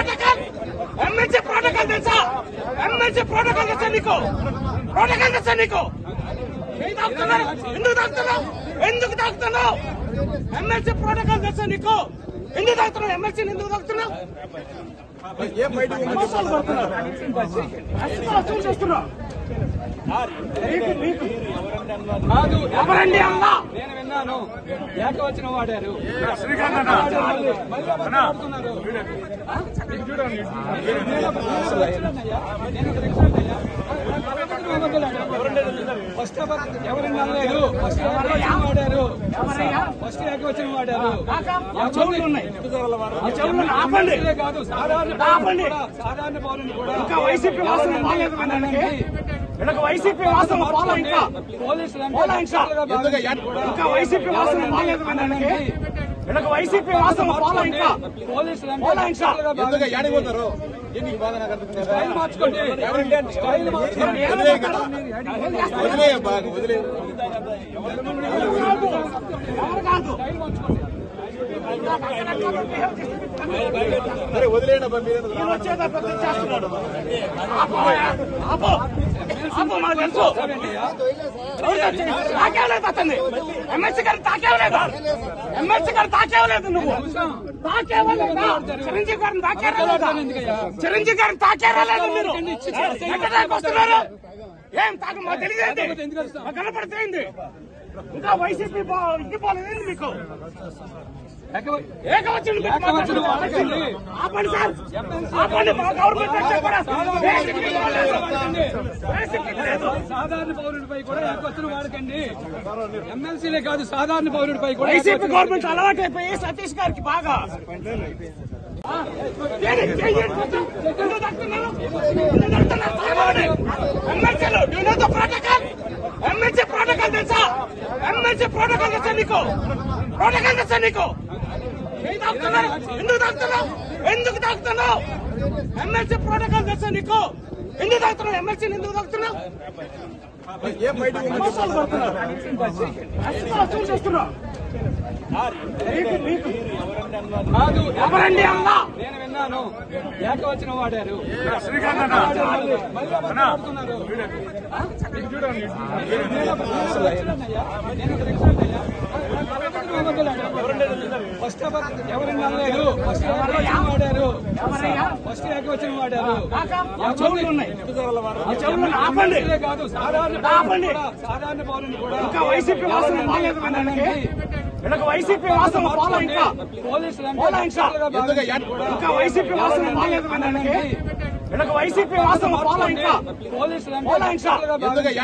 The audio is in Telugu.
ఎమ్మెల్సీ ప్రోటోకాల్ తెలుసా? ఎమ్మెల్సీ ప్రోటోకాల్ తెలుసా నీకు? ప్రోటోకాల్ తెలుసా నీకు? ఎందుకు తాగుతున్నావు? ఎందుకు తాగుతున్నావు? ఎమ్మెల్సీ ప్రోటోకాల్ తెలుసా నీకు? ఎందుకు తాగుతున్నావు? ఎమ్మెల్సీని ఎందుకు తాగుతున్నావు? చేస్తున్నావు ఎవరండి అన్నా? నేను విన్నాను. ఏకవచనం వాడారు. ఫస్ట్ ఎవరిని అనలేదు. ఫస్ట్ వాడారు. ఫస్ట్ ఏకవచనం వాడారు. ఆపండి కాదు సాధారణ పౌరుని కూడా ఇంకా వైసీపీ వాసన బాగాలేదు మనకి. వీళ్ళకి వైసీపీ వాసన పోలా ఇంకా పోలీసులు ఇంకా వైసీపీ వాసన బాగాలేదు మనకి. వీళ్ళకి వైసీపీ వాసన పోలా ఇంకా పోలీసులు పోలా ఇంకా పోతారు. స్టైల్ మార్చుకోండి. స్టైల్ మార్చుకోండి. చేస్తున్నాడు. మాకు తెలుసు. తాకేవలేదు అతన్ని. ఎమ్మెల్సీ గారు తాకేవలేదా? ఎమ్మెల్సీ గారు తాకేవలేదు. నువ్వు తాకేవలేదా? చిరంజీవి గారిని తాకేరాలేదా? చిరంజీవి గారిని తాకేరాలేదు. మీరు ఎక్కడ వస్తున్నారు? ఏం తాక మాకు తెలియదేంటి? మాకు కనపడితేంది? ఇంకా వైసీపీ ఇంటిపోలేదండి మీకు. ఏకవచనం ఆపండి సార్. ఆపండి. సాధారణ పౌరుడిపై కూడా ఏకవచనం వాడకండి. ఎమ్మెల్సీలే కాదు సాధారణ పౌరుడిపై కూడా వైసీపీ గవర్నమెంట్ అలవాటు అయిపోయి సతీష్ గారికి బాగా ఎమ్మెల్సీ ప్రోటోకాల్ తెలుసా? ఎమ్మెల్సీ ప్రోటోకాల్ తెలుసా నీకు? ప్రోటోకాల్ తెలుసా నీకు? ఎందుకు తాగుతున్నావు? ఎందుకు తాగుతున్నావు? ఎమ్మెల్సీ ప్రోటోకాల్ తెలుసా నీకు? ఎందుకు తాగుతున్నావు? ఎమ్మెల్సీని ఎందుకు తాగుతున్నావు? చేస్తున్నావు ఎవరండి అన్నా? నేను విన్నాను. ఏకవచనం వాడారు. ఫస్ట్ ఎవరిని అనలేదు. ఫస్ట్ వాడారు. ఫస్ట్ ఏకవచనం వాడారు. ఆపండి కాదు సాధారణ పౌరుని కూడా ఇంకా వైసీపీ వాసన బాగాలేదు మనకి. వీళ్ళకి వైసీపీ వాసన పోలా ఇంకా పోలీసులు పోలా ఇంకా ఇంకా వైసీపీ వాసన బాగాలేదు మనకి. వీళ్ళకి వైసీపీ వాసన పోలా ఇంకా పోలీసులు పోలా ఇంకా